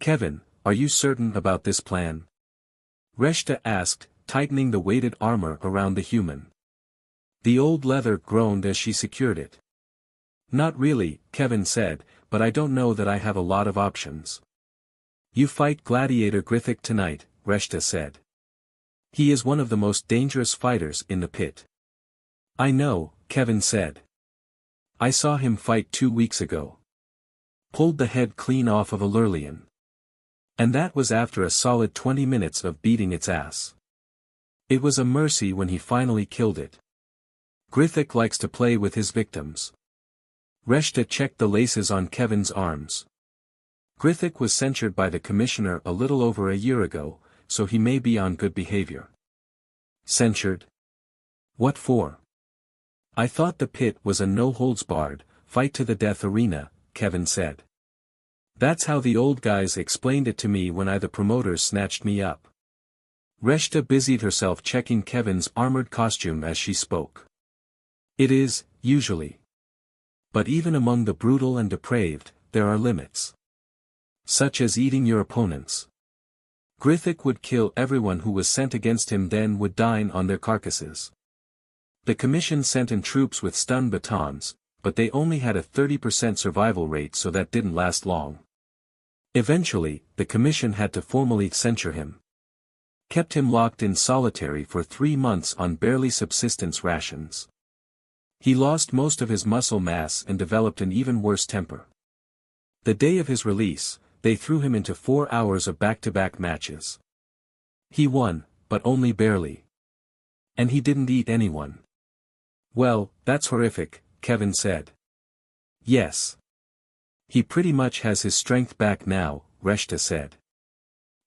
Kevin, are you certain about this plan? Reshta asked, tightening the weighted armor around the human. The old leather groaned as she secured it. Not really, Kevin said, but I don't know that I have a lot of options. You fight Gladiator Grithik tonight, Reshta said. He is one of the most dangerous fighters in the pit. I know, Kevin said. I saw him fight 2 weeks ago. Pulled the head clean off of a Lurlian. And that was after a solid 20 minutes of beating its ass. It was a mercy when he finally killed it. Grithik likes to play with his victims. Reshta checked the laces on Kevin's arms. Grithik was censured by the commissioner a little over a year ago, so he may be on good behavior. Censured? What for? I thought the pit was a no-holds-barred, fight-to-the-death arena, Kevin said. That's how the old guys explained it to me when the promoters snatched me up. Reshta busied herself checking Kevin's armored costume as she spoke. It is, usually. But even among the brutal and depraved, there are limits. Such as eating your opponents. Grithik would kill everyone who was sent against him, then would dine on their carcasses. The commission sent in troops with stun batons, but they only had a 30% survival rate, so that didn't last long. Eventually, the commission had to formally censure him. Kept him locked in solitary for 3 months on barely subsistence rations. He lost most of his muscle mass and developed an even worse temper. The day of his release, they threw him into 4 hours of back-to-back matches. He won, but only barely. And he didn't eat anyone. Well, that's horrific, Kevin said. Yes. He pretty much has his strength back now, Reshta said.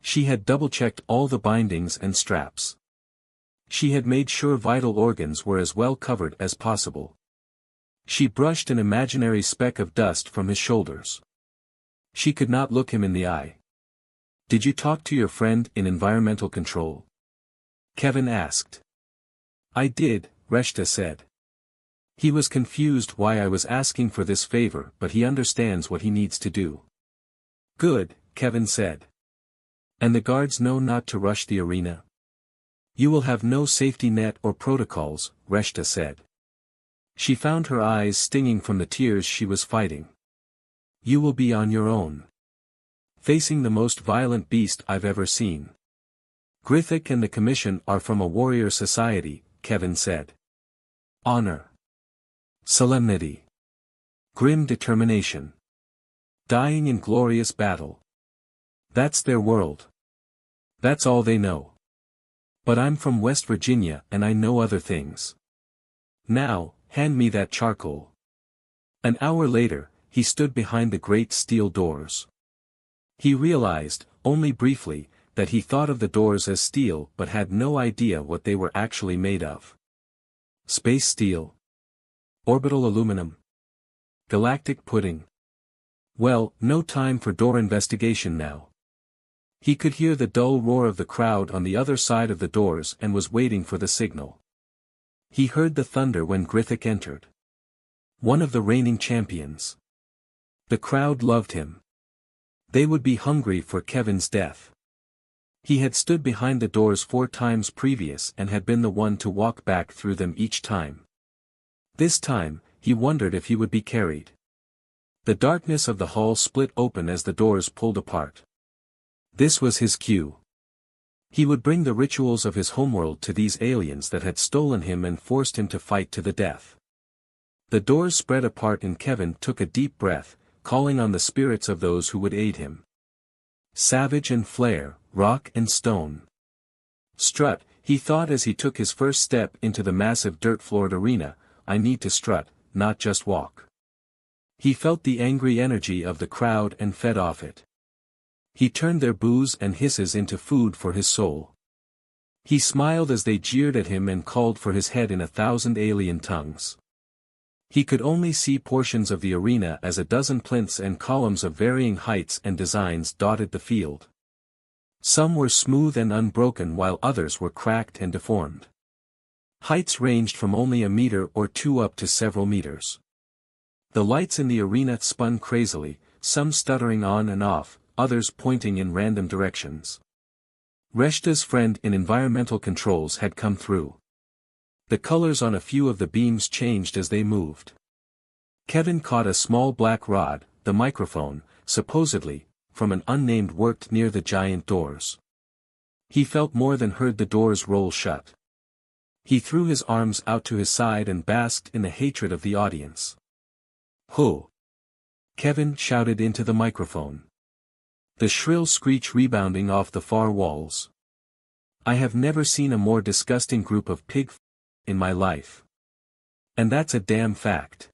She had double-checked all the bindings and straps. She had made sure vital organs were as well covered as possible. She brushed an imaginary speck of dust from his shoulders. She could not look him in the eye. Did you talk to your friend in environmental control? Kevin asked. I did, Reshta said. He was confused why I was asking for this favor, but he understands what he needs to do. Good, Kevin said. And the guards know not to rush the arena? You will have no safety net or protocols, Reshta said. She found her eyes stinging from the tears she was fighting. You will be on your own. Facing the most violent beast I've ever seen. Grithik and the commission are from a warrior society, Kevin said. Honor. Solemnity. Grim determination. Dying in glorious battle. That's their world. That's all they know. But I'm from West Virginia and I know other things. Now, hand me that charcoal. An hour later, he stood behind the great steel doors. He realized, only briefly, that he thought of the doors as steel but had no idea what they were actually made of. Space steel. Orbital aluminum. Galactic pudding. Well, no time for door investigation now. He could hear the dull roar of the crowd on the other side of the doors and was waiting for the signal. He heard the thunder when Grithik entered. One of the reigning champions. The crowd loved him. They would be hungry for Kevin's death. He had stood behind the doors 4 times previous and had been the one to walk back through them each time. This time, he wondered if he would be carried. The darkness of the hall split open as the doors pulled apart. This was his cue. He would bring the rituals of his homeworld to these aliens that had stolen him and forced him to fight to the death. The doors spread apart and Kevin took a deep breath, calling on the spirits of those who would aid him. Savage and flare, rock and stone. Strut, he thought as he took his first step into the massive dirt-floored arena, I need to strut, not just walk. He felt the angry energy of the crowd and fed off it. He turned their boos and hisses into food for his soul. He smiled as they jeered at him and called for his head in 1,000 alien tongues. He could only see portions of the arena as a dozen plinths and columns of varying heights and designs dotted the field. Some were smooth and unbroken while others were cracked and deformed. Heights ranged from only a meter or 2 up to several meters. The lights in the arena spun crazily, some stuttering on and off, others pointing in random directions. Reshta's friend in environmental controls had come through. The colors on a few of the beams changed as they moved. Kevin caught a small black rod, the microphone, supposedly, from an unnamed worked near the giant doors. He felt more than heard the doors roll shut. He threw his arms out to his side and basked in the hatred of the audience. "Ho!" Kevin shouted into the microphone. The shrill screech rebounding off the far walls. "I have never seen a more disgusting group of pig in my life. And that's a damn fact."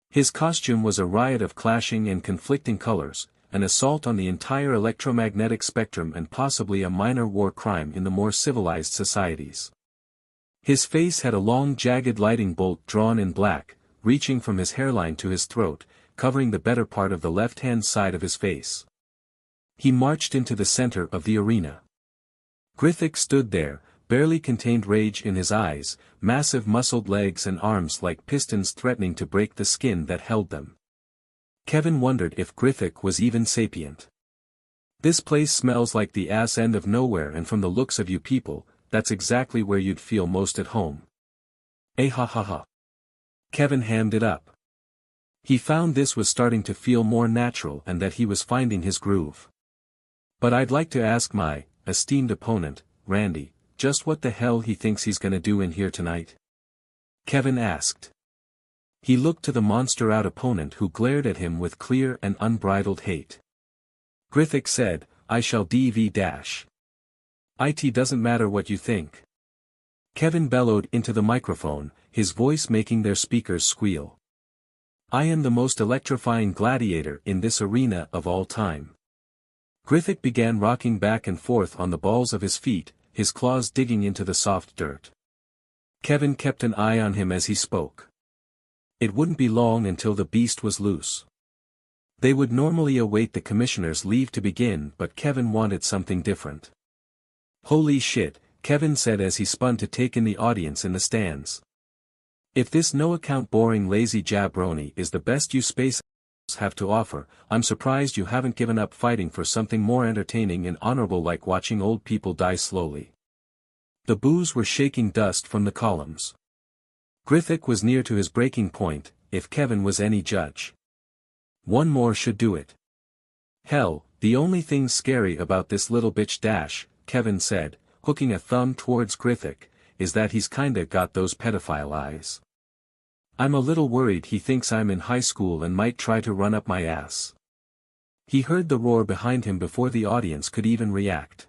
His costume was a riot of clashing and conflicting colors, an assault on the entire electromagnetic spectrum and possibly a minor war crime in the more civilized societies. His face had a long jagged lighting bolt drawn in black, reaching from his hairline to his throat, covering the better part of the left-hand side of his face. He marched into the center of the arena. Grithik stood there, barely contained rage in his eyes, massive muscled legs and arms like pistons threatening to break the skin that held them. Kevin wondered if Grithik was even sapient. "This place smells like the ass end of nowhere, and from the looks of you people, that's exactly where you'd feel most at home." "Eh ha ha ha." Kevin hammed it up. He found this was starting to feel more natural and that he was finding his groove. "But I'd like to ask my esteemed opponent, Randy, just what the hell he thinks he's gonna do in here tonight?" Kevin asked. He looked to the monster-out opponent who glared at him with clear and unbridled hate. Grithik said, "I shall dv-. It doesn't matter what you think." Kevin bellowed into the microphone, his voice making their speakers squeal. "I am the most electrifying gladiator in this arena of all time." Grithik began rocking back and forth on the balls of his feet, his claws digging into the soft dirt. Kevin kept an eye on him as he spoke. It wouldn't be long until the beast was loose. They would normally await the commissioner's leave to begin, but Kevin wanted something different. "Holy shit," Kevin said as he spun to take in the audience in the stands. "If this no-account boring lazy jabroni is the best you space have to offer, I'm surprised you haven't given up fighting for something more entertaining and honorable like watching old people die slowly." The boos were shaking dust from the columns. Grithik was near to his breaking point, if Kevin was any judge. One more should do it. "Hell, the only thing scary about this little bitch dash," Kevin said, hooking a thumb towards Grithik, "is that he's kinda got those pedophile eyes. I'm a little worried he thinks I'm in high school and might try to run up my ass." He heard the roar behind him before the audience could even react.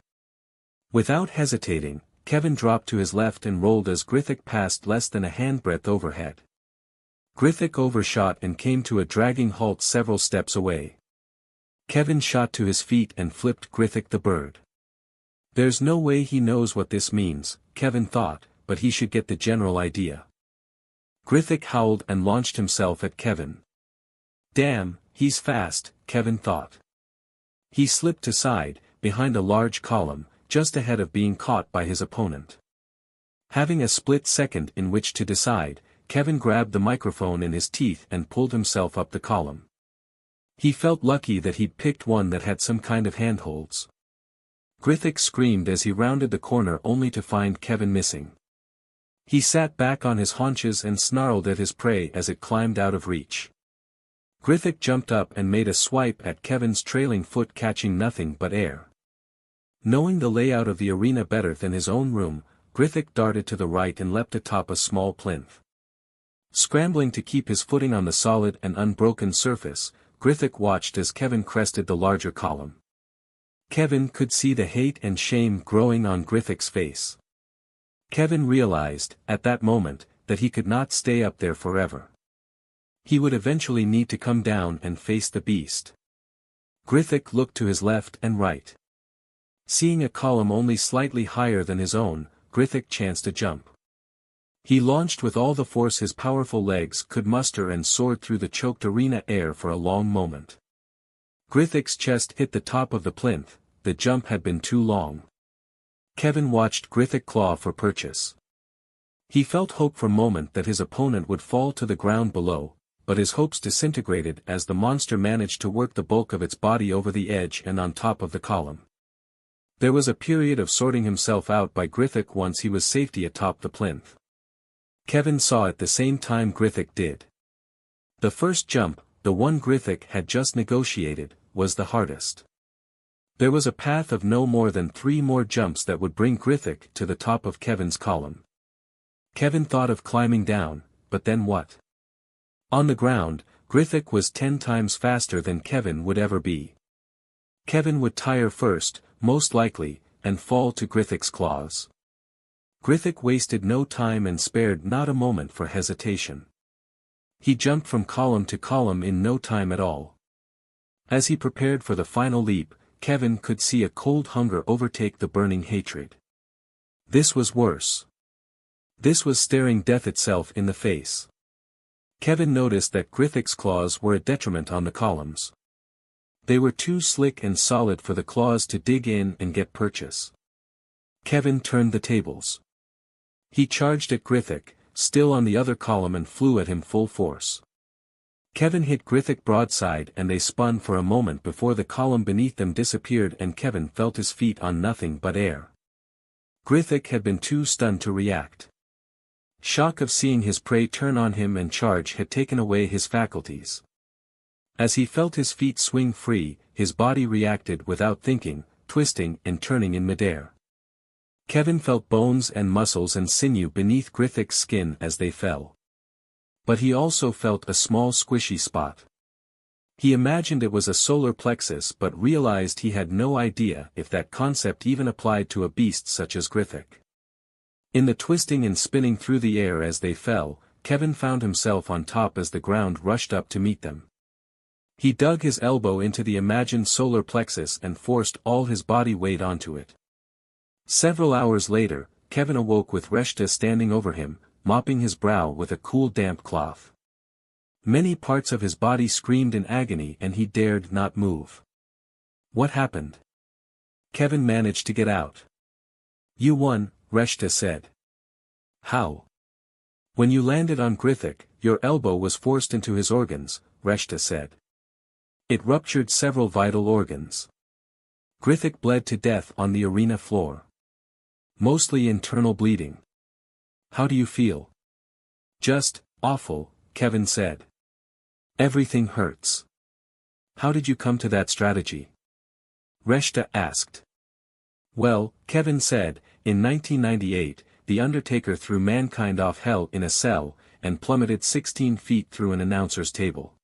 Without hesitating, Kevin dropped to his left and rolled as Grithik passed less than a handbreadth overhead. Grithik overshot and came to a dragging halt several steps away. Kevin shot to his feet and flipped Grithik the bird. There's no way he knows what this means, Kevin thought, but he should get the general idea. Grithik howled and launched himself at Kevin. Damn, he's fast, Kevin thought. He slipped aside, behind a large column, just ahead of being caught by his opponent. Having a split second in which to decide, Kevin grabbed the microphone in his teeth and pulled himself up the column. He felt lucky that he'd picked one that had some kind of handholds. Grithik screamed as he rounded the corner only to find Kevin missing. He sat back on his haunches and snarled at his prey as it climbed out of reach. Grithik jumped up and made a swipe at Kevin's trailing foot, catching nothing but air. Knowing the layout of the arena better than his own room, Grithik darted to the right and leapt atop a small plinth. Scrambling to keep his footing on the solid and unbroken surface, Grithik watched as Kevin crested the larger column. Kevin could see the hate and shame growing on Grithik's face. Kevin realized, at that moment, that he could not stay up there forever. He would eventually need to come down and face the beast. Grithik looked to his left and right. Seeing a column only slightly higher than his own, Grithik chanced a jump. He launched with all the force his powerful legs could muster and soared through the choked arena air for a long moment. Grithik's chest hit the top of the plinth, the jump had been too long. Kevin watched Grithik claw for purchase. He felt hope for a moment that his opponent would fall to the ground below, but his hopes disintegrated as the monster managed to work the bulk of its body over the edge and on top of the column. There was a period of sorting himself out by Grithik once he was safely atop the plinth. Kevin saw at the same time Grithik did. The first jump, the one Grithik had just negotiated, was the hardest. There was a path of no more than 3 more jumps that would bring Grithik to the top of Kevin's column. Kevin thought of climbing down, but then what? On the ground, Grithik was 10 times faster than Kevin would ever be. Kevin would tire first, most likely, and fall to Grithik's claws. Grithik wasted no time and spared not a moment for hesitation. He jumped from column to column in no time at all. As he prepared for the final leap, Kevin could see a cold hunger overtake the burning hatred. This was worse. This was staring death itself in the face. Kevin noticed that Grithik's claws were a detriment on the columns. They were too slick and solid for the claws to dig in and get purchase. Kevin turned the tables. He charged at Grithik, still on the other column, and flew at him full force. Kevin hit Grithik broadside and they spun for a moment before the column beneath them disappeared and Kevin felt his feet on nothing but air. Grithik had been too stunned to react. Shock of seeing his prey turn on him and charge had taken away his faculties. As he felt his feet swing free, his body reacted without thinking, twisting and turning in midair. Kevin felt bones and muscles and sinew beneath Grithik's skin as they fell. But he also felt a small squishy spot. He imagined it was a solar plexus but realized he had no idea if that concept even applied to a beast such as Grithik. In the twisting and spinning through the air as they fell, Kevin found himself on top as the ground rushed up to meet them. He dug his elbow into the imagined solar plexus and forced all his body weight onto it. Several hours later, Kevin awoke with Reshta standing over him, mopping his brow with a cool damp cloth. Many parts of his body screamed in agony and he dared not move. What happened? Kevin managed to get out. You won, Reshta said. How? When you landed on Grithik, your elbow was forced into his organs, Reshta said. It ruptured several vital organs. Grithik bled to death on the arena floor. Mostly internal bleeding. How do you feel? Just, awful, Kevin said. Everything hurts. How did you come to that strategy? Reshta asked. Well, Kevin said, in 1998, The Undertaker threw mankind off hell in a cell, and plummeted 16 feet through an announcer's table.